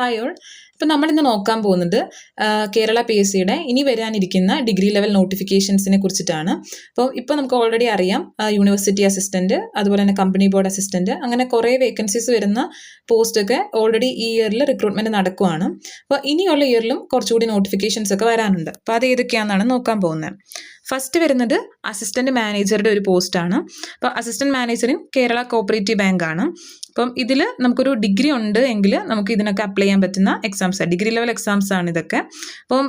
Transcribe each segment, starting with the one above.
Hi all. ഇപ്പം നമ്മളിന്ന് നോക്കാൻ പോകുന്നത് കേരള പി എസ് സിയുടെ ഇനി വരാനിരിക്കുന്ന ഡിഗ്രി ലെവൽ നോട്ടിഫിക്കേഷൻസിനെ കുറിച്ചിട്ടാണ്. അപ്പോൾ ഇപ്പോൾ നമുക്ക് ഓൾറെഡി അറിയാം യൂണിവേഴ്സിറ്റി അസിസ്റ്റൻറ്റ്, അതുപോലെ തന്നെ കമ്പനി ബോർഡ് അസിസ്റ്റൻറ്റ്, അങ്ങനെ കുറേ വേക്കൻസീസ് വരുന്ന പോസ്റ്റൊക്കെ ഓൾറെഡി ഈ ഇയറിൽ റിക്രൂട്ട്മെൻറ്റ് നടക്കുവാണ്. അപ്പോൾ ഇനിയുള്ള ഇയറിലും കുറച്ചുകൂടി നോട്ടിഫിക്കേഷൻസ് ഒക്കെ വരാനുണ്ട്. അപ്പോൾ അത് ഏതൊക്കെയാണെന്നാണ് നോക്കാൻ പോകുന്നത്. ഫസ്റ്റ് വരുന്നത് അസിസ്റ്റൻറ്റ് മാനേജറുടെ ഒരു പോസ്റ്റാണ്. അപ്പോൾ അസിസ്റ്റൻറ്റ് മാനേജറിൻ കേരള കോപ്പറേറ്റീവ് ബാങ്ക് ആണ്. അപ്പം ഇതിൽ നമുക്കൊരു ഡിഗ്രി ഉണ്ട് എങ്കിൽ നമുക്ക് ഇതിനൊക്കെ അപ്ലൈ ചെയ്യാൻ പറ്റുന്ന എക്സാംസ്, ഡിഗ്രി ലെവൽ എക്സാംസ് ആണ് ഇതൊക്കെ. അപ്പം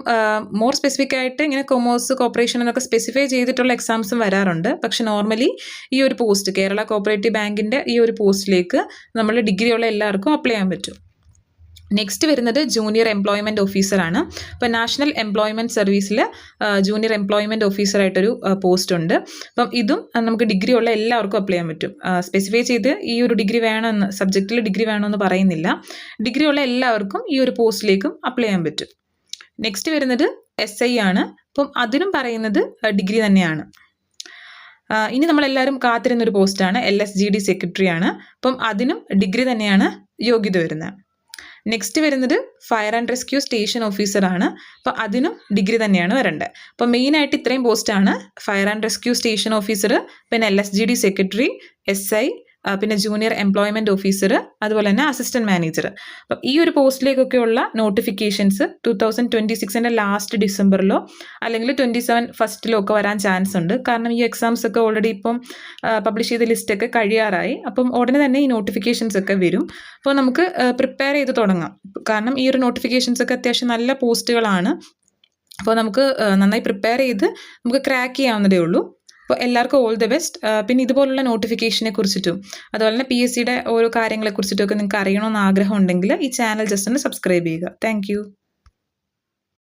മോർ സ്പെസിഫിക് ആയിട്ട് ഇങ്ങനെ കൊമേഴ്സ്, കോർപ്പറേഷൻ എന്നൊക്കെ സ്പെസിഫൈ ചെയ്തിട്ടുള്ള എക്സാംസും വരാറുണ്ട്. പക്ഷെ നോർമലി ഈ ഒരു പോസ്റ്റ്, കേരള കോപ്പറേറ്റീവ് ബാങ്കിൻ്റെ ഈ ഒരു പോസ്റ്റിലേക്ക് നമ്മൾ ഡിഗ്രി ഉള്ള എല്ലാവർക്കും അപ്ലൈ ചെയ്യാൻ പറ്റും. നെക്സ്റ്റ് വരുന്നത് ജൂനിയർ എംപ്ലോയ്മെൻറ്റ് ഓഫീസറാണ്. ഇപ്പോൾ നാഷണൽ എംപ്ലോയ്മെൻറ്റ് സർവീസിൽ ജൂനിയർ എംപ്ലോയ്മെൻറ്റ് ഓഫീസറായിട്ടൊരു പോസ്റ്റ് ഉണ്ട്. അപ്പം ഇതും നമുക്ക് ഡിഗ്രി ഉള്ള എല്ലാവർക്കും അപ്ലൈ ചെയ്യാൻ പറ്റും. സ്പെസിഫൈ ചെയ്ത് ഈ ഒരു ഡിഗ്രി വേണമെന്ന്, സബ്ജക്റ്റിൽ ഡിഗ്രി വേണമെന്ന് പറയുന്നില്ല. ഡിഗ്രി ഉള്ള എല്ലാവർക്കും ഈ ഒരു പോസ്റ്റിലേക്കും അപ്ലൈ ചെയ്യാൻ പറ്റും. നെക്സ്റ്റ് വരുന്നത് SI ആണ്. അപ്പം അതിനും പറയുന്നത് ഡിഗ്രി തന്നെയാണ്. ഇനി നമ്മളെല്ലാവരും കാത്തിരുന്നൊരു പോസ്റ്റാണ് LSGD സെക്രട്ടറി ആണ്. അപ്പം അതിനും ഡിഗ്രി തന്നെയാണ് യോഗ്യത വരുന്നത്. നെക്സ്റ്റ് വരുന്നത് ഫയർ ആൻഡ് റെസ്ക്യൂ സ്റ്റേഷൻ ഓഫീസറാണ്. അപ്പോൾ അതിനും ഡിഗ്രി തന്നെയാണ് വരേണ്ടത്. അപ്പോൾ മെയിനായിട്ട് ഇത്രയും പോസ്റ്റാണ്: fire and rescue station officer, പിന്നെ LSGD സെക്രട്ടറി, SI, പിന്നെ ജൂനിയർ എംപ്ലോയ്മെൻറ്റ് ഓഫീസർ, അതുപോലെ തന്നെ അസിസ്റ്റൻറ്റ് മാനേജർ. അപ്പം ഈ ഒരു പോസ്റ്റിലേക്കൊക്കെയുള്ള നോട്ടിഫിക്കേഷൻസ് 2026 ലാസ്റ്റ് ഡിസംബറിലോ അല്ലെങ്കിൽ 27 ഫസ്റ്റിലോ ഒക്കെ വരാൻ ചാൻസ് ഉണ്ട്. കാരണം ഈ എക്സാംസ് ഒക്കെ ഓൾറെഡി ഇപ്പം പബ്ലിഷ് ചെയ്ത ലിസ്റ്റൊക്കെ കഴിയാറായി. അപ്പം ഉടനെ തന്നെ ഈ നോട്ടിഫിക്കേഷൻസ് ഒക്കെ വരും. അപ്പോൾ നമുക്ക് പ്രിപ്പയർ ചെയ്ത് തുടങ്ങാം. കാരണം ഈ ഒരു നോട്ടിഫിക്കേഷൻസ് ഒക്കെ അത്യാവശ്യം നല്ല പോസ്റ്റുകളാണ്. അപ്പോൾ നമുക്ക് നന്നായി പ്രിപ്പയർ ചെയ്ത് നമുക്ക് ക്രാക്ക് ചെയ്യാവുന്നതേ ഉള്ളൂ. അപ്പോൾ എല്ലാവർക്കും ഓൾ ദി ബെസ്റ്റ്. പിന്നെ ഇതുപോലുള്ള നോട്ടിഫിക്കേഷനെ കുറിച്ചിട്ടും അതുപോലെ തന്നെ PSCയുടെ ഓരോ കാര്യങ്ങളെ കുറിച്ചിട്ടും ഒക്കെ നിങ്ങൾക്ക് അറിയണമെന്ന് ആഗ്രഹം ഉണ്ടെങ്കിൽ ഈ ചാനൽ ജസ്റ്റ് ഒന്ന് സബ്സ്ക്രൈബ് ചെയ്യുക. താങ്ക്